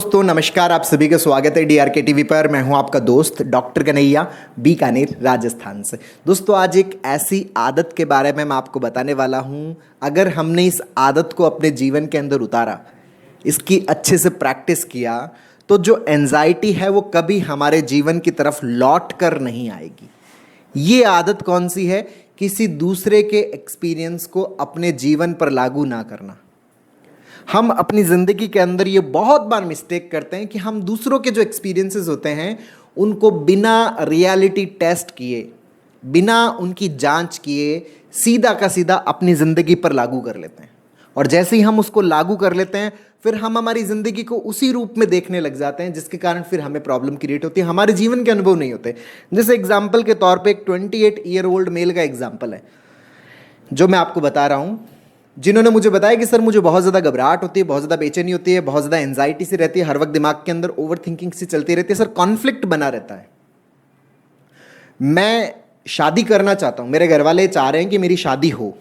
दोस्तों नमस्कार, आप सभी का स्वागत है डीआरके टीवी पर। मैं हूं आपका दोस्त डॉक्टर कन्हैया, बीकानेर राजस्थान से। दोस्तों आज एक ऐसी आदत के बारे में मैं आपको बताने वाला हूं, अगर हमने इस आदत को अपने जीवन के अंदर उतारा, इसकी अच्छे से प्रैक्टिस किया, तो जो एंजाइटी है वो कभी हमारे जीवन की तरफ लौट कर नहीं आएगी। ये आदत कौन सी है? किसी दूसरे के एक्सपीरियंस को अपने जीवन पर लागू ना करना। हम अपनी ज़िंदगी के अंदर ये बहुत बार मिस्टेक करते हैं कि हम दूसरों के जो एक्सपीरियंसेस होते हैं उनको बिना रियलिटी टेस्ट किए, बिना उनकी जांच किए सीधा का सीधा अपनी ज़िंदगी पर लागू कर लेते हैं। और जैसे ही हम उसको लागू कर लेते हैं फिर हम हमारी ज़िंदगी को उसी रूप में देखने लग जाते हैं, जिसके कारण फिर हमें प्रॉब्लम क्रिएट होती है, हमारे जीवन के अनुभव नहीं होते। जैसे एग्जाम्पल के तौर पर एक 28 ईयर ओल्ड मेल का एग्जाम्पल है जो मैं आपको बता रहा हूँ, जिन्होंने मुझे बताया कि सर मुझे बहुत ज़्यादा घबराहट होती है, बहुत ज़्यादा बेचैनी होती है, बहुत ज़्यादा एंजाइटी सी रहती है, हर वक्त दिमाग के अंदर ओवर थिंकिंग सी चलती रहती है, सर कॉन्फ्लिक्ट बना रहता है। मैं शादी करना चाहता हूँ, मेरे घर वाले चाह रहे हैं कि मेरी शादी हो,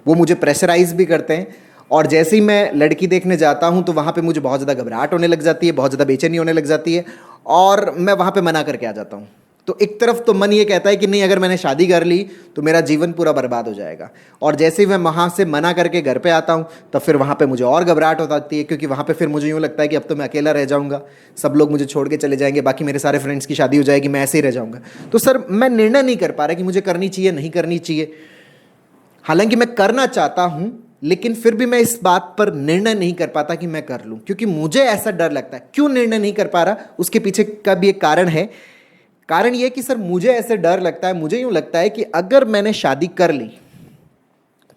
वो मुझे प्रेशराइज भी करते हैं। और जैसे ही मैं लड़की देखने जाता हूँ तो वहाँ पे मुझे बहुत ज़्यादा घबराहट होने लग जाती है, बहुत ज़्यादा बेचैनी होने लग जाती है और मैं वहाँ पे मना करके आ जाता हूँ। तो एक तरफ तो मन ये कहता है कि नहीं, अगर मैंने शादी कर ली तो मेरा जीवन पूरा बर्बाद हो जाएगा। और जैसे ही मैं वहाँ से मना करके घर पे आता हूँ तब फिर वहाँ पे मुझे और घबराहट हो जाती है, क्योंकि वहाँ पे फिर मुझे यूँ लगता है कि अब तो मैं अकेला रह जाऊँगा, सब लोग मुझे छोड़ के चले जाएंगे, बाकी मेरे सारे फ्रेंड्स की शादी हो जाएगी, मैं ऐसे ही रह जाऊँगा। तो सर मैं निर्णय नहीं कर पा रहा कि मुझे करनी चाहिए नहीं करनी चाहिए। हालांकि मैं करना चाहता हूँ लेकिन फिर भी मैं इस बात पर निर्णय नहीं कर पाता कि मैं कर लूँ, क्योंकि मुझे ऐसा डर लगता है। क्यों निर्णय नहीं कर पा रहा, उसके पीछे का भी एक कारण है। कारण यह कि सर मुझे ऐसे डर लगता है, मुझे यूं लगता है कि अगर मैंने शादी कर ली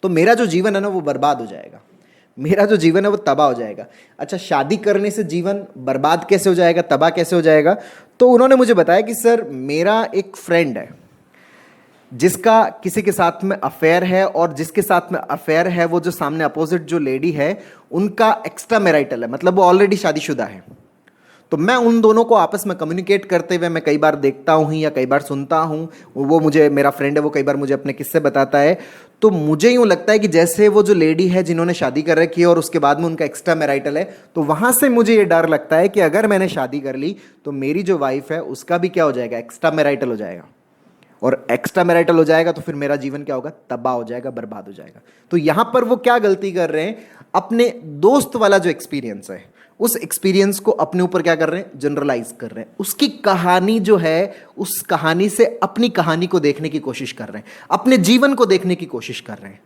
तो मेरा जो जीवन है ना वो बर्बाद हो जाएगा, मेरा जो जीवन है वो तबाह हो जाएगा। अच्छा, शादी करने से जीवन बर्बाद कैसे हो जाएगा, तबाह कैसे हो जाएगा? तो उन्होंने मुझे बताया कि सर मेरा एक फ्रेंड है जिसका किसी के साथ में अफेयर है, और जिसके साथ में अफेयर है वो जो सामने अपोजिट जो लेडी है उनका एक्स्ट्रा मैरिटल है, मतलब वो ऑलरेडी शादीशुदा है। तो मैं उन दोनों को आपस में कम्युनिकेट करते हुए मैं कई बार देखता हूँ या कई बार सुनता हूँ, वो मुझे, मेरा फ्रेंड है वो कई बार मुझे अपने किस्से बताता है। तो मुझे यूँ लगता है कि जैसे वो जो लेडी है जिन्होंने शादी कर रखी है और उसके बाद में उनका एक्स्ट्रा मैरिटल है, तो वहाँ से मुझे ये डर लगता है कि अगर मैंने शादी कर ली तो मेरी जो वाइफ है उसका भी क्या हो जाएगा, एक्स्ट्रा मैरिटल हो जाएगा। और एक्स्ट्रा मैरिटल हो जाएगा तो फिर मेरा जीवन क्या होगा, तबाह हो जाएगा, बर्बाद हो जाएगा। तो यहां पर वो क्या गलती कर रहे हैं, अपने दोस्त वाला जो एक्सपीरियंस है उस एक्सपीरियंस को अपने ऊपर क्या कर रहे हैं, जनरलाइज कर रहे हैं। उसकी कहानी जो है उस कहानी से अपनी कहानी को देखने की कोशिश कर रहे हैं, अपने जीवन को देखने की कोशिश कर रहे हैं।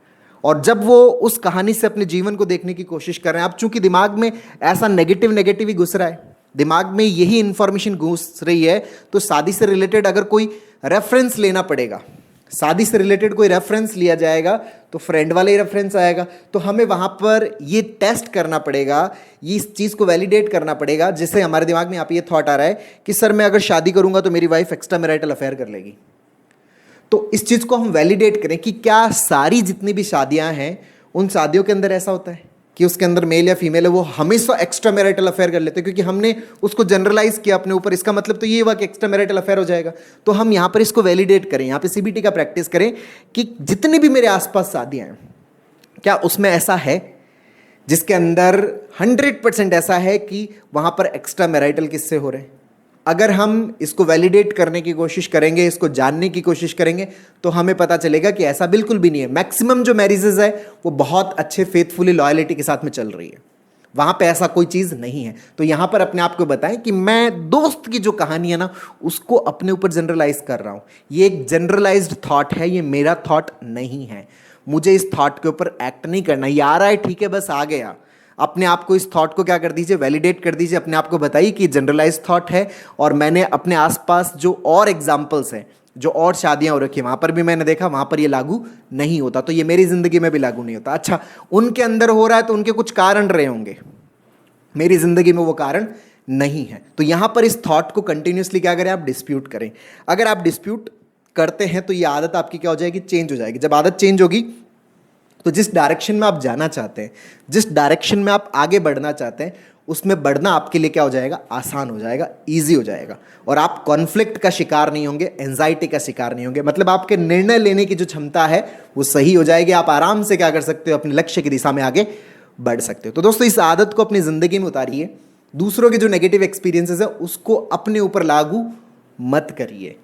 और जब वो उस कहानी से अपने जीवन को देखने की कोशिश कर रहे हैं, अब चूंकि दिमाग में ऐसा नेगेटिव नेगेटिव ही घुस रहा है, दिमाग में यही इंफॉर्मेशन घुस रही है, तो शादी से रिलेटेड अगर कोई रेफरेंस लेना पड़ेगा, शादी से रिलेटेड कोई रेफरेंस लिया जाएगा तो फ्रेंड वाला ही रेफरेंस आएगा। तो हमें वहाँ पर ये टेस्ट करना पड़ेगा, ये इस चीज़ को वैलिडेट करना पड़ेगा, जिससे हमारे दिमाग में यहाँ पे ये थॉट आ रहा है कि सर मैं अगर शादी करूँगा तो मेरी वाइफ एक्स्ट्रा मैरिटल अफेयर कर लेगी। तो इस चीज़ को हम वैलिडेट करें कि क्या सारी जितनी भी शादियाँ हैं उन शादियों के अंदर ऐसा होता है कि उसके अंदर मेल या फीमेल है वो हमेशा एक्स्ट्रा मैरिटल अफेयर कर लेते हैं, क्योंकि हमने उसको जनरलाइज किया अपने ऊपर। इसका मतलब तो ये हुआ कि एक्स्ट्रा मैरिटल अफेयर हो जाएगा। तो हम यहाँ पर इसको वैलिडेट करें, यहाँ पे सीबीटी का प्रैक्टिस करें कि जितनी भी मेरे आसपास शादियाँ हैं क्या उसमें ऐसा है जिसके अंदर 100% ऐसा है कि वहाँ पर एक्स्ट्रा मैरिटल किससे हो रहे हैं। अगर हम इसको वैलिडेट करने की कोशिश करेंगे, इसको जानने की कोशिश करेंगे, तो हमें पता चलेगा कि ऐसा बिल्कुल भी नहीं है। मैक्सिमम जो मैरिजेस है वो बहुत अच्छे फेथफुली लॉयलिटी के साथ में चल रही है, वहाँ पे ऐसा कोई चीज़ नहीं है। तो यहाँ पर अपने आप को बताएं कि मैं दोस्त की जो कहानी है ना उसको अपने ऊपर जनरलाइज कर रहा हूँ। ये एक जनरलाइज्ड थॉट है, ये मेरा थॉट नहीं है। मुझे इस थॉट के ऊपर एक्ट नहीं करना। ये आ रहा है ठीक है, बस आ गया। अपने आप को इस थॉट को क्या कर दीजिए, वैलिडेट कर दीजिए। अपने आप को बताइए कि जनरलाइज थॉट है, और मैंने अपने आसपास जो और एग्जाम्पल्स हैं, जो और शादियां हो रखी हैं, वहां पर भी मैंने देखा वहां पर ये लागू नहीं होता, तो ये मेरी जिंदगी में भी लागू नहीं होता। अच्छा, उनके अंदर हो रहा है तो उनके कुछ कारण रहे होंगे, मेरी जिंदगी में वो कारण नहीं है। तो यहां पर इस थॉट को कंटिन्यूसली क्या करें, आप डिस्प्यूट करें। अगर आप डिस्प्यूट करते हैं तो ये आदत आपकी क्या हो जाएगी, चेंज हो जाएगी। जब आदत चेंज होगी तो जिस डायरेक्शन में आप जाना चाहते हैं, जिस डायरेक्शन में आप आगे बढ़ना चाहते हैं, उसमें बढ़ना आपके लिए क्या हो जाएगा, आसान हो जाएगा, ईजी हो जाएगा। और आप कॉन्फ्लिक्ट का शिकार नहीं होंगे, एंजाइटी का शिकार नहीं होंगे। मतलब आपके निर्णय लेने की जो क्षमता है वो सही हो जाएगी। आप आराम से क्या कर सकते हो, अपने लक्ष्य की दिशा में आगे बढ़ सकते हो। तो दोस्तों इस आदत को अपनी ज़िंदगी में उतारिए, दूसरों के जो नेगेटिव एक्सपीरियंसेस है उसको अपने ऊपर लागू मत करिए,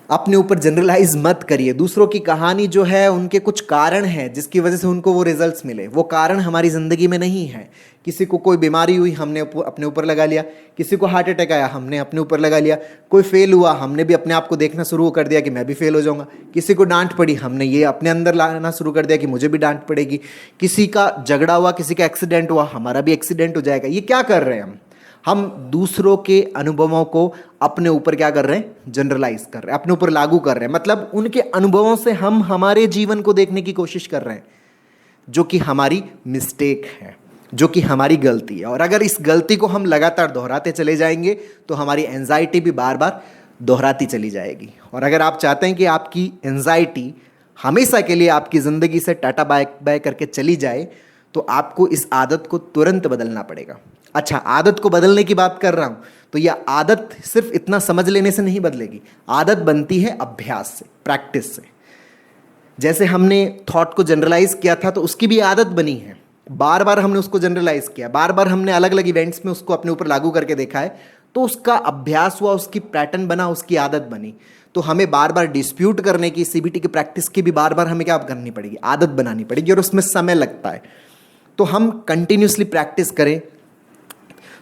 अपने ऊपर जनरलाइज मत करिए। दूसरों की कहानी जो है उनके कुछ कारण हैं जिसकी वजह से उनको वो रिजल्ट्स मिले, वो कारण हमारी ज़िंदगी में नहीं है। किसी को कोई बीमारी हुई, हमने अपने ऊपर लगा लिया। किसी को हार्ट अटैक आया, हमने अपने ऊपर लगा लिया। कोई फेल हुआ, हमने भी अपने आप को देखना शुरू कर दिया कि मैं भी फेल हो जाऊंगा। किसी को डांट पड़ी, हमने ये अपने अंदर लाना शुरू कर दिया कि मुझे भी डांट पड़ेगी। किसी का झगड़ा हुआ, किसी का एक्सीडेंट हुआ, हमारा भी एक्सीडेंट हो जाएगा। ये क्या कर रहे हैं हम दूसरों के अनुभवों को अपने ऊपर क्या कर रहे हैं, जनरलाइज कर रहे हैं, अपने ऊपर लागू कर रहे हैं। मतलब उनके अनुभवों से हम हमारे जीवन को देखने की कोशिश कर रहे हैं, जो कि हमारी मिस्टेक है, जो कि हमारी गलती है। और अगर इस गलती को हम लगातार दोहराते चले जाएंगे तो हमारी एंजाइटी भी बार बार दोहराती चली जाएगी। और अगर आप चाहते हैं कि आपकी एंजाइटी हमेशा के लिए आपकी ज़िंदगी से टाटा बाय बाय करके चली जाए, तो आपको इस आदत को तुरंत बदलना पड़ेगा। अच्छा, आदत को बदलने की बात कर रहा हूं, तो यह आदत सिर्फ इतना समझ लेने से नहीं बदलेगी। आदत बनती है अभ्यास से, प्रैक्टिस से। जैसे हमने थॉट को जनरलाइज किया था तो उसकी भी आदत बनी है। बार बार हमने उसको जनरलाइज किया, बार बार हमने अलग अलग इवेंट्स में उसको अपने ऊपर लागू करके देखा है, तो उसका अभ्यास हुआ, उसकी पैटर्न बना, उसकी आदत बनी। तो हमें बार बार डिस्प्यूट करने की, सीबीटी की प्रैक्टिस की भी बार बार हमें क्या करनी पड़ेगी, आदत बनानी पड़ेगी, और उसमें समय लगता है। तो हम कंटिन्यूसली प्रैक्टिस करें,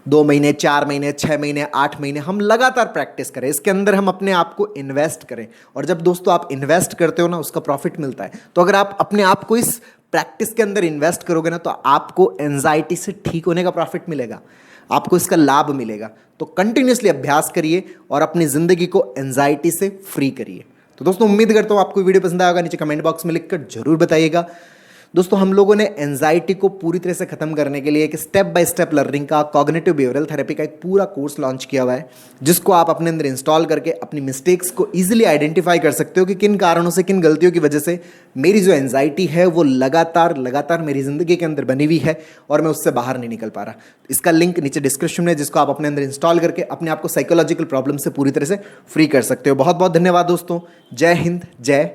2 महीने, 4 महीने, 6 महीने, 8 महीने, हम लगातार प्रैक्टिस करें। इसके अंदर हम अपने आप को इन्वेस्ट करें। और जब दोस्तों आप इन्वेस्ट करते हो ना, उसका प्रॉफिट मिलता है। तो अगर आप अपने आप को इस प्रैक्टिस के अंदर इन्वेस्ट करोगे ना, तो आपको एंजाइटी से ठीक होने का प्रॉफिट मिलेगा, आपको इसका लाभ मिलेगा। तो कंटिन्यूसली अभ्यास करिए और अपनी ज़िंदगी को एंजाइटी से फ्री करिए। तो दोस्तों, उम्मीद करता हूँ आपको वीडियो पसंद आएगा। नीचे कमेंट बॉक्स में लिखकर जरूर बताइएगा। दोस्तों, हम लोगों ने एंजाइटी को पूरी तरह से खत्म करने के लिए एक स्टेप बाय स्टेप लर्निंग का, कॉग्निटिव बिहेवियरल थेरेपी का एक पूरा कोर्स लॉन्च किया हुआ है, जिसको आप अपने अंदर इंस्टॉल करके अपनी मिस्टेक्स को इजीली आइडेंटिफाई कर सकते हो कि किन कारणों से, किन गलतियों की वजह से मेरी जो एंजाइटी है वो लगातार मेरी जिंदगी के अंदर बनी हुई है और मैं उससे बाहर नहीं निकल पा रहा। इसका लिंक नीचे डिस्क्रिप्शन में है, जिसको आप अपने अंदर इंस्टॉल करके अपने आप को साइकोलॉजिकल प्रॉब्लम से पूरी तरह से फ्री कर सकते हो। बहुत बहुत धन्यवाद दोस्तों। जय हिंद, जय